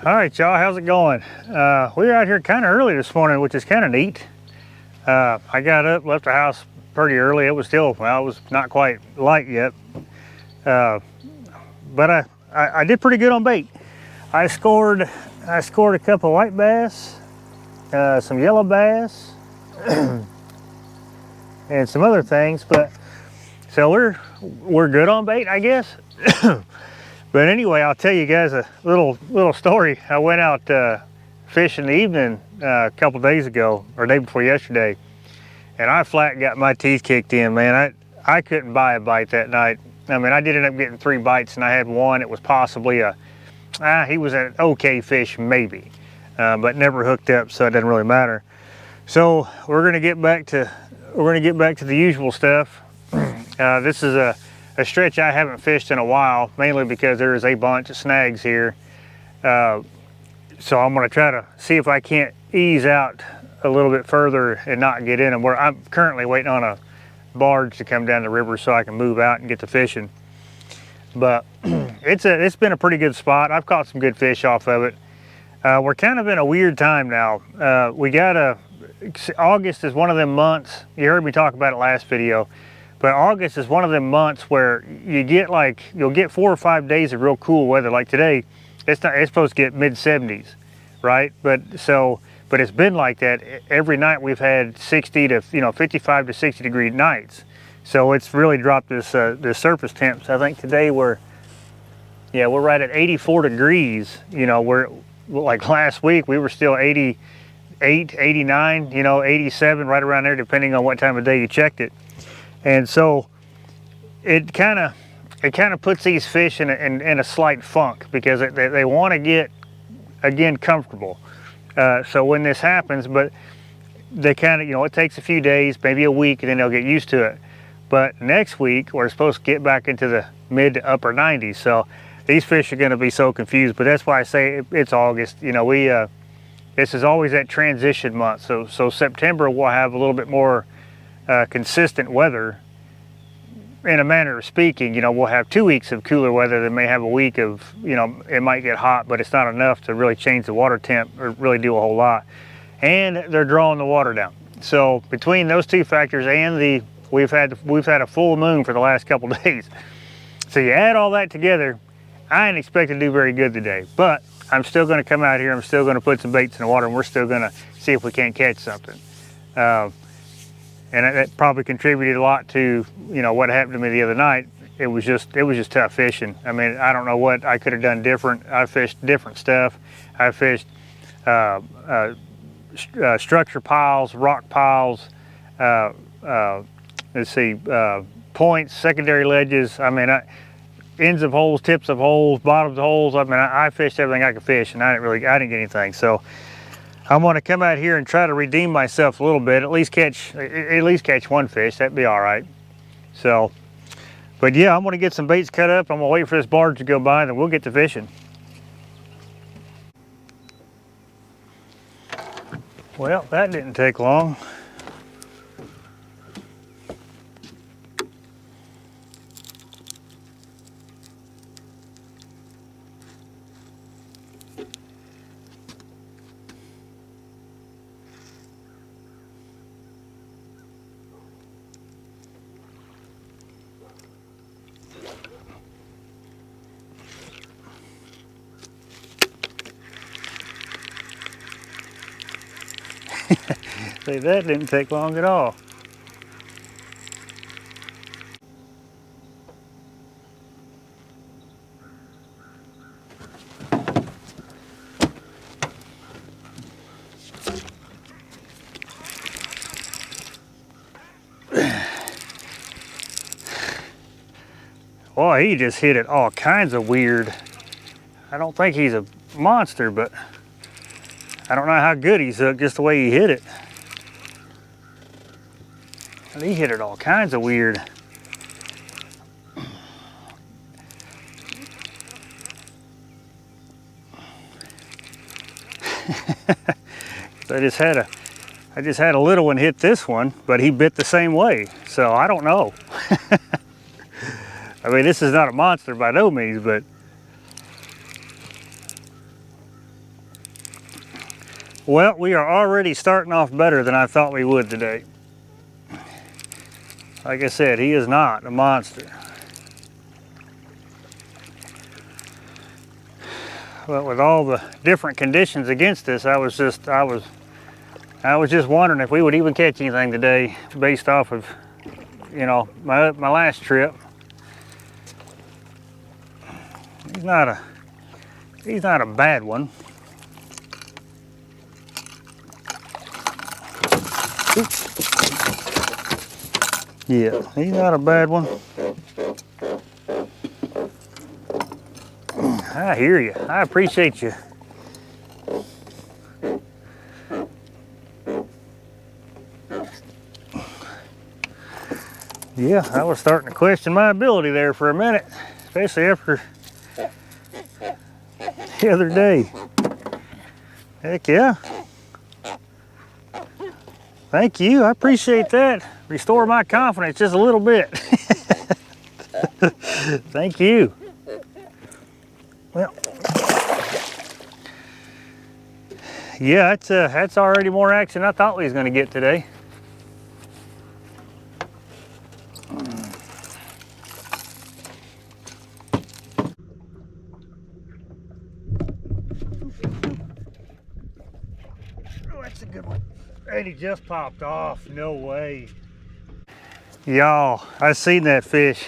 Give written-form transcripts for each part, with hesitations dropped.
All right, y'all, how's it going? We were out here kind of early this morning, which is kind of neat. I got up, left the house pretty early. It was still, well, it was not quite light yet. But I did pretty good on bait. I scored a couple white bass, some yellow bass, and some other things. But so we're good on bait, I guess. But anyway, I'll tell you guys a little story. I went out fishing in the evening a couple days ago, or day before yesterday, and I flat got my teeth kicked in, man. I couldn't buy a bite that night. I mean, I did end up getting 3 bites, and I had one. It was possibly he was an okay fish, maybe, but never hooked up, so it doesn't really matter. So we're gonna get back to the usual stuff. This is a stretch I haven't fished in a while, mainly because there is a bunch of snags here. So I'm gonna try to see if I can't ease out a little bit further and not get in them. Where I'm currently waiting on a barge to come down the river so I can move out and get to fishing. But it's been a pretty good spot. I've caught some good fish off of it. We're kind of in a weird time now. August is one of them months. You heard me talk about it last video. But August is one of them months where you'll get 4 or 5 days of real cool weather. Like today, it's supposed to get mid-70s, right? But it's been like that every night. We've had 60 to 55 to 60 degree nights. So it's really dropped this surface temps. I think today we're right at 84 degrees. We're like last week we were still 88, 89, 87, right around there, depending on what time of day you checked it. And so it kind of puts these fish in a slight funk, because they want to get, again, comfortable. So when this happens, but they kind of, it takes a few days, maybe a week, and then they'll get used to it. But next week we're supposed to get back into the mid to upper 90s. So these fish are going to be so confused. But that's why I say it's August. This is always that transition month. So September we'll have a little bit more consistent weather, in a manner of speaking. We'll have 2 weeks of cooler weather that may have a week of, it might get hot, but it's not enough to really change the water temp or really do a whole lot. And they're drawing the water down. So between those two factors and we've had a full moon for the last couple days. So you add all that together, I ain't expecting to do very good today, but I'm still going to come out here. I'm still going to put some baits in the water, and we're still going to see if we can't catch something. And that probably contributed a lot to what happened to me the other night. It was just tough fishing. I mean, I don't know what I could have done different. I fished different stuff. I fished structure piles, rock piles, points, secondary ledges. I mean, ends of holes, tips of holes, bottoms of holes. I mean, I fished everything I could fish, and I didn't get anything. So I'm going to come out here and try to redeem myself a little bit. At least catch one fish. That'd be all right. So, but yeah, I'm going to get some baits cut up. I'm going to wait for this barge to go by, and then we'll get to fishing. Well, that didn't take long. See, that didn't take long at all. Boy, he just hit it all kinds of weird. I don't think he's a monster, but I don't know how good he's hooked, just the way he hit it. And he hit it all kinds of weird. I just had a little one hit this one, but he bit the same way. So I don't know. I mean, this is not a monster by no means, but Well, we are already starting off better than I thought we would today. Like I said, he is not a monster. But with all the different conditions against us, I was just wondering if we would even catch anything today based off of, you know, my last trip. He's not a bad one. Oops. Yeah, he's not a bad one. I hear you. I appreciate you. Yeah, I was starting to question my ability there for a minute, especially after the other day. Heck yeah. Thank you. I appreciate that. Restore my confidence just a little bit. Thank you. Well, yeah, that's already more action than I thought we was going to get today. Oh, that's a good one. And he just popped off. No way. Y'all, I seen that fish.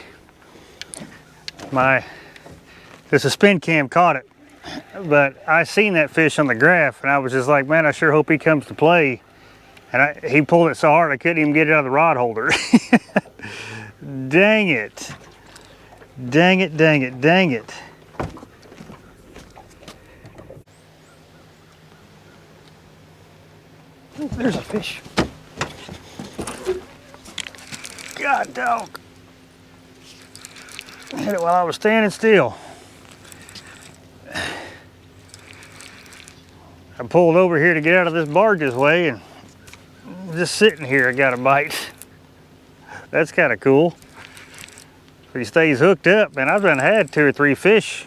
The suspend cam caught it, but I seen that fish on the graph, and I was just like, man, I sure hope he comes to play. And he pulled it so hard I couldn't even get it out of the rod holder. Dang it. Dang it, dang it, dang it. Oh, there's a fish. God dog. I hit it while I was standing still. I pulled over here to get out of this barge's way, and just sitting here I got a bite. That's kind of cool. If he stays hooked up, and I've done had 2 or 3 fish,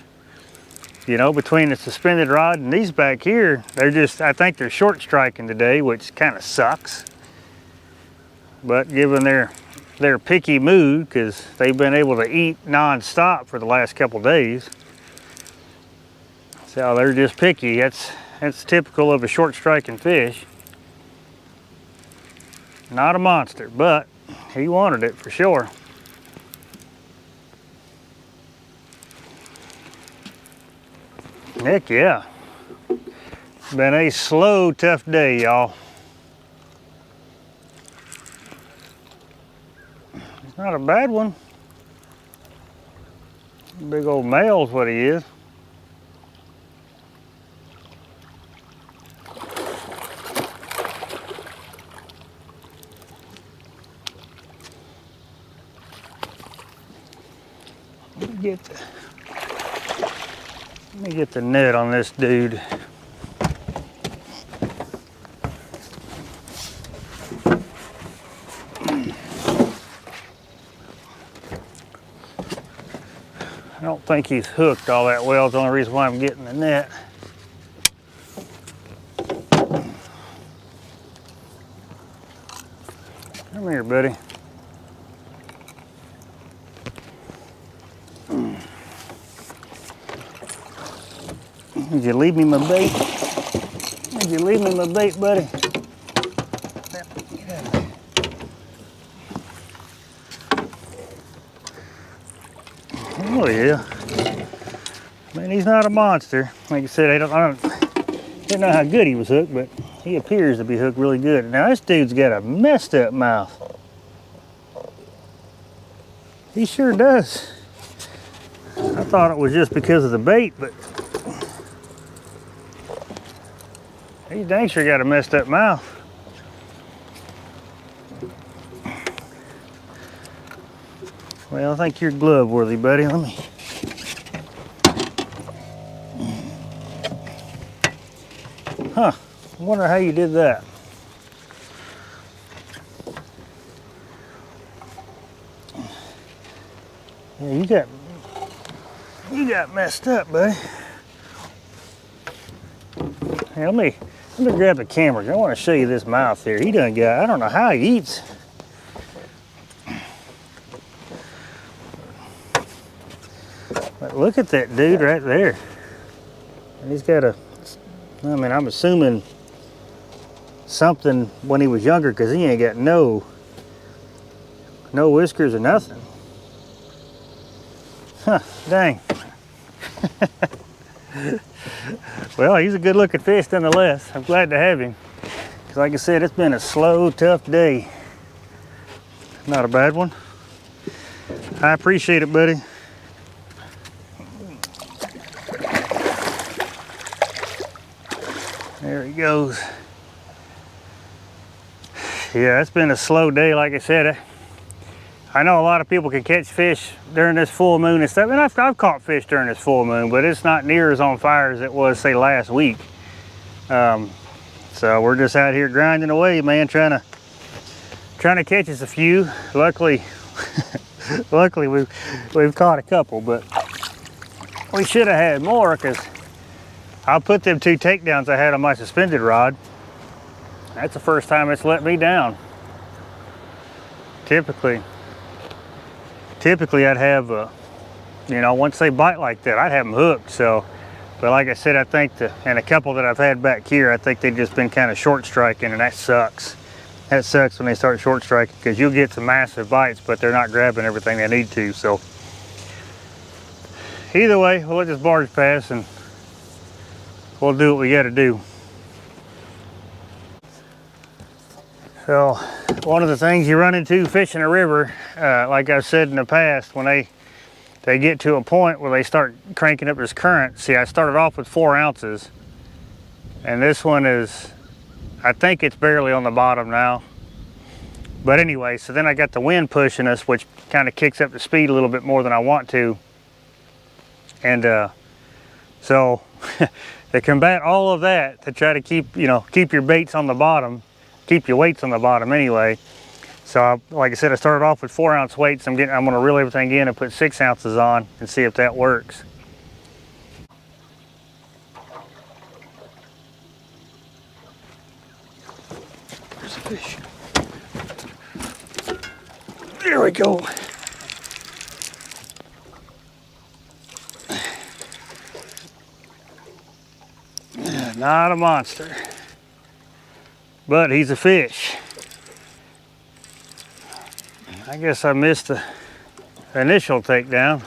you know, between the suspended rod and these back here. I think they're short striking today, which kind of sucks. But given their picky mood, because they've been able to eat non-stop for the last couple days, so they're just picky. That's typical of a short striking fish. Not a monster, but he wanted it for sure. Heck yeah. Been a slow, tough day, y'all. It's not a bad one. Big old male's what he is. Let me get the net on this dude. I don't think he's hooked all that well. It's the only reason why I'm getting the net. Come here, buddy. Did you leave me my bait? Did you leave me my bait, buddy? Oh yeah. Man, he's not a monster. Like I said, I didn't know how good he was hooked, but he appears to be hooked really good. Now this dude's got a messed up mouth. He sure does. I thought it was just because of the bait, but he dang sure got a messed up mouth. Well, I think you're glove worthy, buddy. Let me. Huh, I wonder how you did that. Yeah, you got messed up, buddy. Hey, let Let me grab the camera. I want to show you this mouth here. He done got, I don't know how he eats. But look at that dude right there. He's got a, I mean, I'm assuming something when he was younger, because he ain't got no whiskers or nothing. Huh, dang. Well, he's a good looking fish nonetheless. I'm glad to have him. Because like I said, it's been a slow, tough day. Not a bad one. I appreciate it, buddy. There he goes. Yeah, it's been a slow day, like I said. I know a lot of people can catch fish during this full moon and stuff, and I've caught fish during this full moon, but it's not near as on fire as it was, say, last week. So we're just out here grinding away, man, trying to catch us a few. Luckily, luckily we've caught a couple, but we should have had more, because I put them 2 takedowns I had on my suspended rod. That's the first time it's let me down. Typically I'd have, you know, once they bite like that, I'd have them hooked. So, but like I said, I think and a couple that I've had back here, I think they've just been kind of short striking, and that sucks. That sucks when they start short striking, because you'll get some massive bites, but they're not grabbing everything they need to. So, either way, we'll let this barge pass and we'll do what we got to do. So, one of the things you run into fishing a river, like I've said in the past, when they get to a point where they start cranking up this current. See, I started off with 4 ounces, and this one is, I think it's barely on the bottom now. But anyway, so then I got the wind pushing us, which kind of kicks up the speed a little bit more than I want to. And so to combat all of that, to try to keep your baits on the bottom, keep your weights on the bottom anyway. So like I said, I started off with 4 ounce weights. I'm gonna reel everything in and put 6 ounces on and see if that works. There's a fish. There we go. Not a monster, but he's a fish. I guess I missed the initial takedown.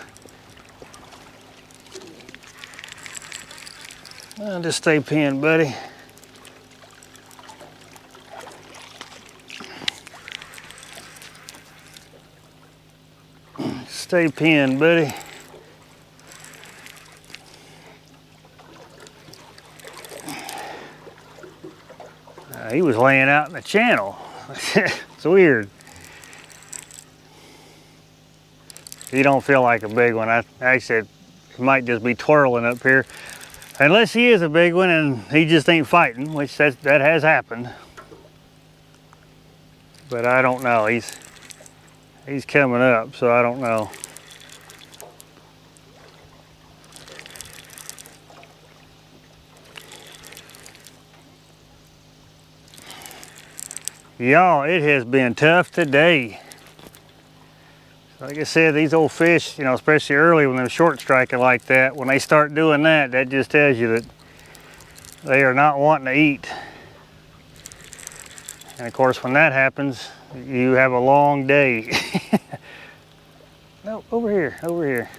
Well, just stay pinned, buddy. Stay pinned, buddy. He was laying out in the channel. It's weird. He don't feel like a big one. I said he might just be twirling up here. Unless he is a big one and he just ain't fighting, which that has happened. But I don't know. He's coming up, so I don't know. Y'all, it has been tough today. Like I said, these old fish, you know, especially early when they're short striking like that, when they start doing that, that just tells you that they are not wanting to eat. And of course, when that happens, you have a long day. No, over here, over here.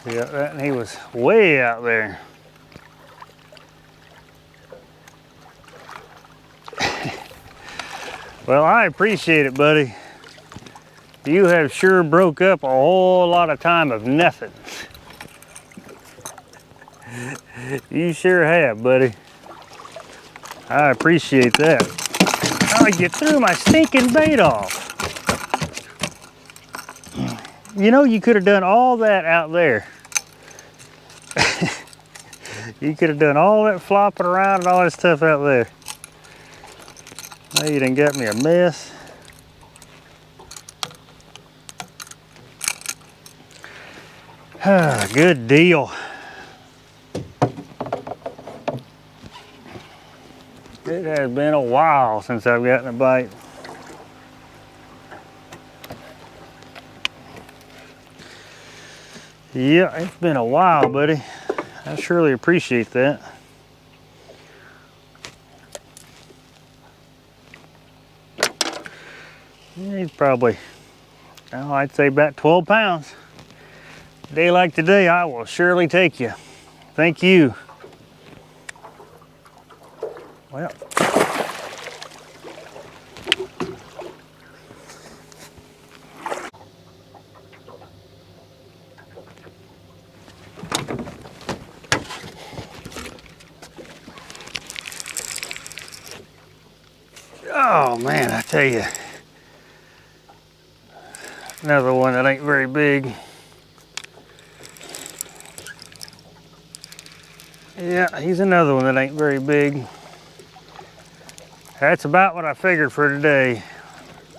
Yeah, he was way out there. Well, I appreciate it, buddy. You have sure broke up a whole lot of time of nothing. You sure have, buddy. I appreciate that. Oh, you threw my stinking bait off. You know, you could have done all that out there. You could have done all that flopping around and all that stuff out there. Now you done got me a mess. Good deal. It has been a while since I've gotten a bite. Yeah, it's been a while, buddy. I surely appreciate that. Yeah, he's probably, oh, I'd say about 12 pounds. A day like today, I will surely take you. Thank you. Well. Oh man, I tell you. Another one that ain't very big. Yeah, he's another one that ain't very big. That's about what I figured for today.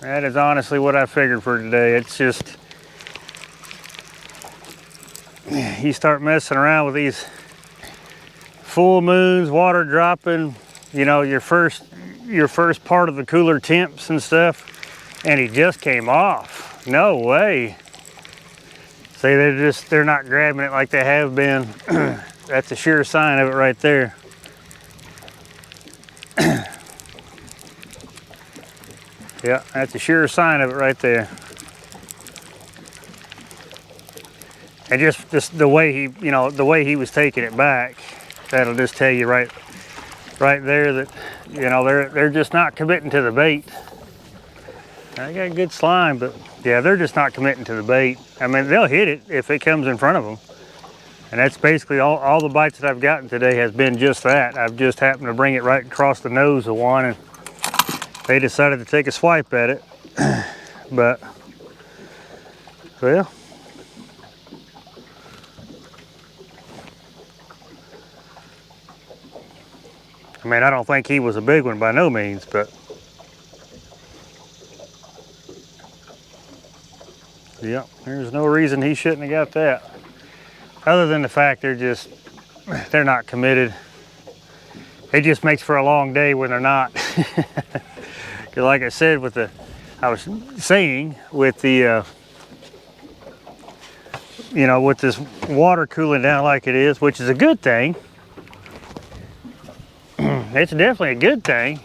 That is honestly what I figured for today. It's just, you start messing around with these full moons, water dropping, you know, your first part of the cooler temps and stuff, and he just came off. No way. See, they're not grabbing it like they have been. That's a sure sign of it right there. Yeah, that's a sure sign of it right there. And just the way he, you know, the way he was taking it back, that'll just tell you right there that, you know, they're just not committing to the bait. I got good slime, but yeah, they're just not committing to the bait. I mean, they'll hit it if it comes in front of them. And that's basically all the bites that I've gotten today has been just that. I've just happened to bring it right across the nose of one, and they decided to take a swipe at it. But, well, I mean, I don't think he was a big one by no means, but yeah, there's no reason he shouldn't have got that. Other than the fact they're not committed. It just makes for a long day when they're not. Because like I said, I was saying with the, you know, with this water cooling down like it is, which is a good thing. It's definitely a good thing,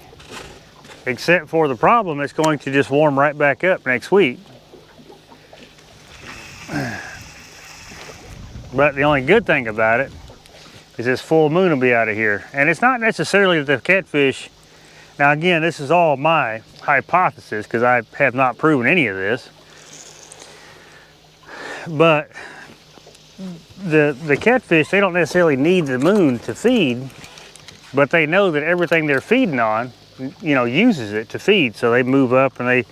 except for the problem, it's going to just warm right back up next week. But the only good thing about it is this full moon will be out of here. And it's not necessarily the catfish. Now again, this is all my hypothesis because I have not proven any of this. But the catfish, they don't necessarily need the moon to feed, but they know that everything they're feeding on, you know, uses it to feed. So they move up and they,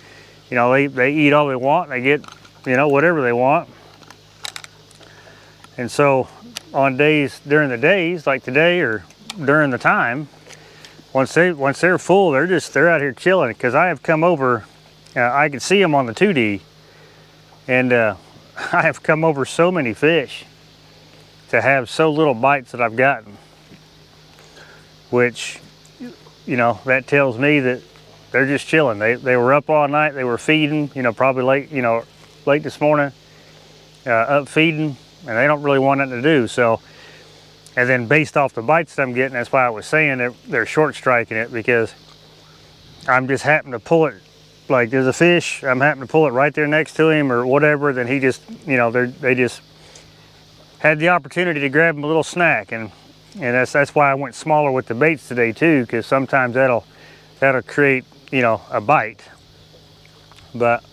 you know, they eat all they want and they get, you know, whatever they want. And so on days, during the days like today or during the time, once they're full, they're out here chilling. Because I have come over, I can see them on the 2D, and I have come over so many fish to have so little bites that I've gotten, which, you know, that tells me that they're just chilling. They were up all night, they were feeding, you know, probably late this morning, up feeding, and they don't really want nothing to do. So, and then based off the bites that I'm getting, that's why I was saying they're short striking it, because I'm just happening to pull it, like there's a fish, I'm happening to pull it right there next to him or whatever, then he just, you know, they just had the opportunity to grab him a little snack. And that's why I went smaller with the baits today too, because sometimes that'll create, you know, a bite. But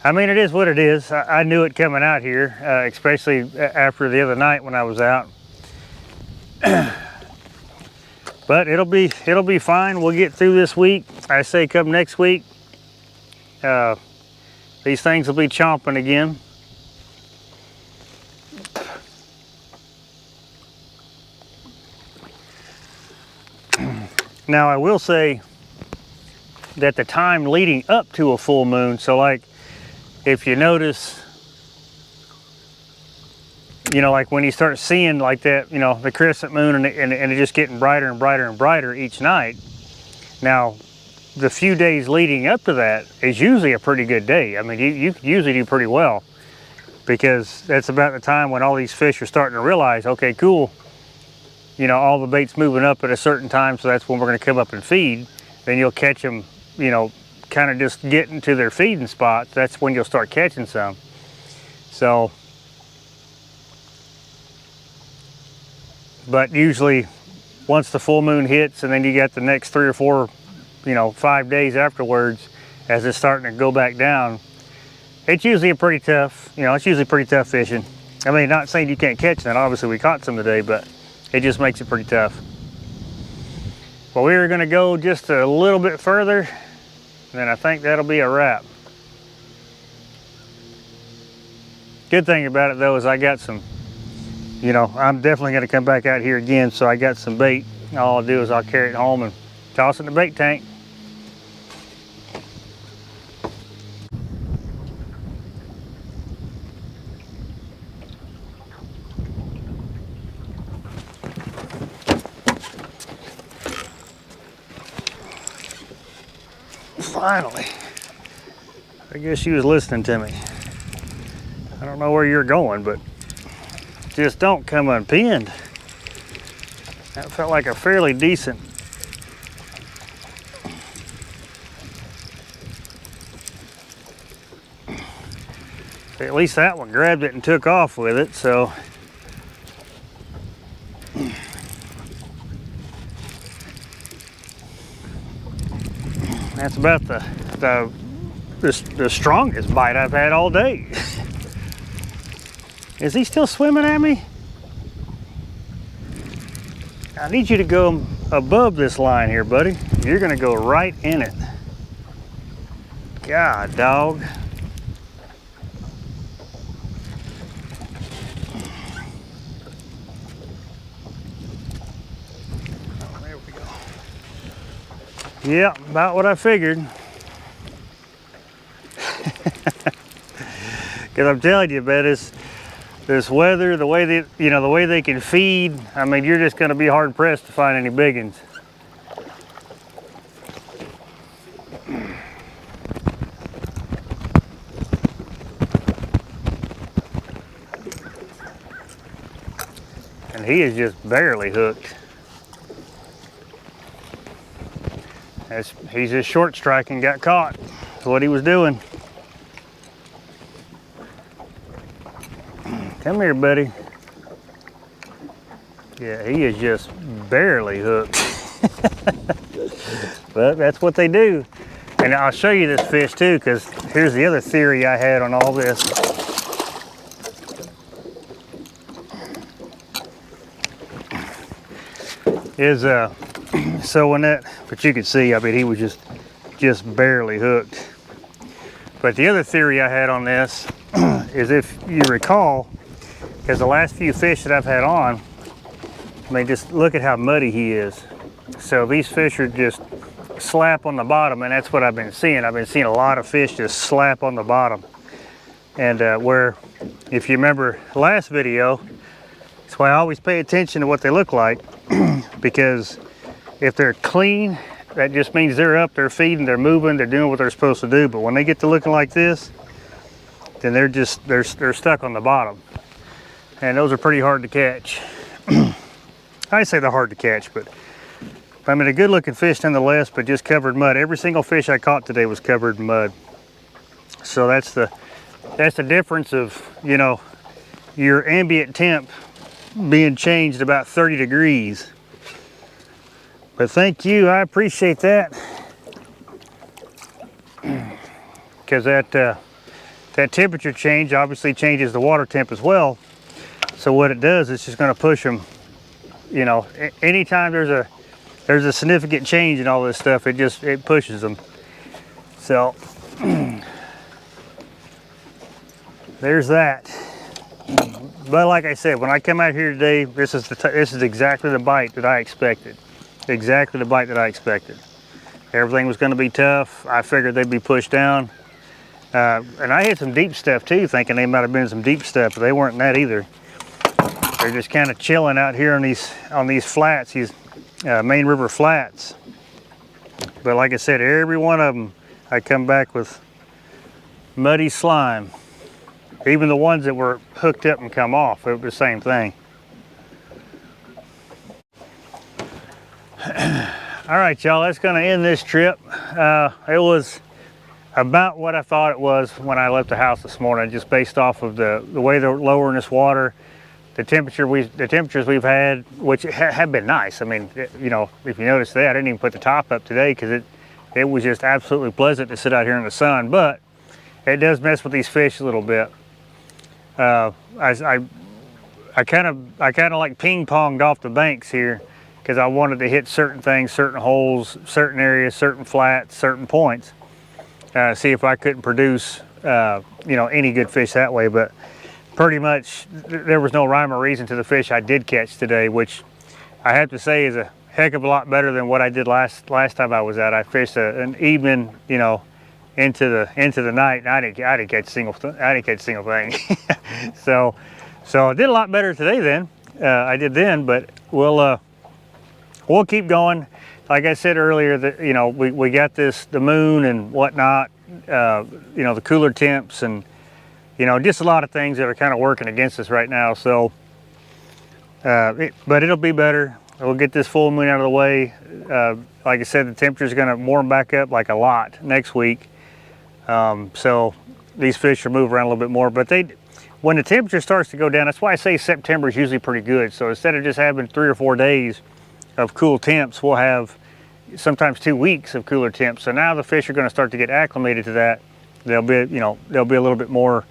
I mean, it is what it is. I knew it coming out here, especially after the other night when I was out. But it'll be fine. We'll get through this week. I say come next week, these things will be chomping again. Now I will say that the time leading up to a full moon, so like if you notice you know, like when you start seeing like that, you know, the crescent moon and it just getting brighter and brighter and brighter each night. Now, the few days leading up to that is usually a pretty good day. I mean, you usually do pretty well, because that's about the time when all these fish are starting to realize, okay, cool, you know, all the bait's moving up at a certain time, so that's when we're going to come up and feed. Then you'll catch them, you know, kind of just getting to their feeding spots. That's when you'll start catching some. So, but usually once the full moon hits, and then you got the next 3 or 4, you know, 5 days afterwards, as it's starting to go back down, it's usually a pretty tough, you know, it's usually pretty tough fishing. I mean, not saying you can't catch that. Obviously we caught some today, but it just makes it pretty tough. Well, we are going to go just a little bit further, and then I think that'll be a wrap. Good thing about it though is I got some, you know, I'm definitely going to come back out here again, so I got some bait. All I'll do is I'll carry it home and toss it in the bait tank. Finally. I guess she was listening to me. I don't know where you're going, but just don't come unpinned. That felt like a fairly decent. At least that one grabbed it and took off with it, so. That's about the strongest bite I've had all day. Is he still swimming at me? I need you to go above this line here, buddy. You're gonna go right in it. God, dog. Oh, there we go. Yeah, about what I figured. Because I'm telling you, man, this weather, the way they, you know, the way they can feed, I mean, you're just going to be hard pressed to find any big ones. And he is just barely hooked. He's just short striking, got caught. That's what he was doing. Come here, buddy. Yeah, he is just barely hooked. But that's what they do. And I'll show you this fish too, because here's the other theory I had on all this. So when that, but you can see, I mean, he was just barely hooked. But the other theory I had on this is, if you recall, because the last few fish that I've had on, I mean, just look at how muddy he is. So these fish are just slap on the bottom, and that's what I've been seeing. I've been seeing a lot of fish just slap on the bottom. And where, if you remember last video, that's why I always pay attention to what they look like, because if they're clean, that just means they're up, they're feeding, they're moving, they're doing what they're supposed to do. But when they get to looking like this, then they're stuck on the bottom. And those are pretty hard to catch. I say they're hard to catch, but I mean, a good looking fish nonetheless, but just covered in mud. Every single fish I caught today was covered in mud. So that's the difference of, you know, your ambient temp being changed about 30 degrees. But thank you, I appreciate that. Because that temperature change obviously changes the water temp as well. So what it does, it's just going to push them. You know, anytime there's a significant change in all this stuff, it pushes them. So there's that. But like I said, when I come out here today, this is exactly the bite that I expected. Exactly the bite that I expected. Everything was going to be tough. I figured they'd be pushed down. And I had some deep stuff too, thinking they might have been some deep stuff, but they weren't that either. They're just kind of chilling out here on these flats, these Main River flats. But like I said, every one of them, I come back with muddy slime. Even the ones that were hooked up and come off, it was the same thing. All right, y'all, that's gonna end this trip. It was about what I thought it was when I left the house this morning, just based off of the way they're lowering this water, the temperatures we've had, which have been nice. I mean, you know, if you notice that, I didn't even put the top up today because it was just absolutely pleasant to sit out here in the sun, but it does mess with these fish a little bit. I kind of like ping-ponged off the banks here because I wanted to hit certain things, certain holes, certain areas, certain flats, certain points. See if I couldn't produce, you know, any good fish that way. But pretty much there was no rhyme or reason to the fish I did catch today, which I have to say is a heck of a lot better than what I did last time I was out. I fished an evening, you know, into the night, and I didn't catch a single thing. so I did a lot better today than I did then, but we'll keep going. Like I said earlier, that, you know, we got the moon and whatnot, you know, the cooler temps, and, you know, just a lot of things that are kind of working against us right now. So but it'll be better. We'll get this full moon out of the way. Like I said, the temperature's going to warm back up like a lot next week. So these fish will move around a little bit more, but when the temperature starts to go down, that's why I say September is usually pretty good. So instead of just having 3 or 4 days of cool temps, we'll have sometimes 2 weeks of cooler temps. So now the fish are going to start to get acclimated to that. They'll be a little bit more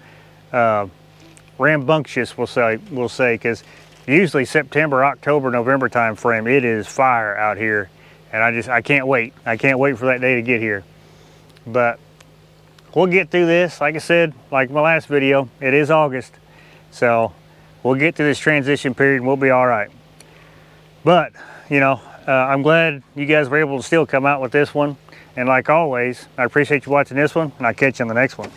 rambunctious, we'll say, because usually September, October, November time frame, it is fire out here, and I can't wait. I can't wait for that day to get here. But we'll get through this. Like I said, like my last video, it is August, so we'll get through this transition period and we'll be all right. But, you know, I'm glad you guys were able to still come out with this one. And like always, I appreciate you watching this one, and I'll catch you on the next one.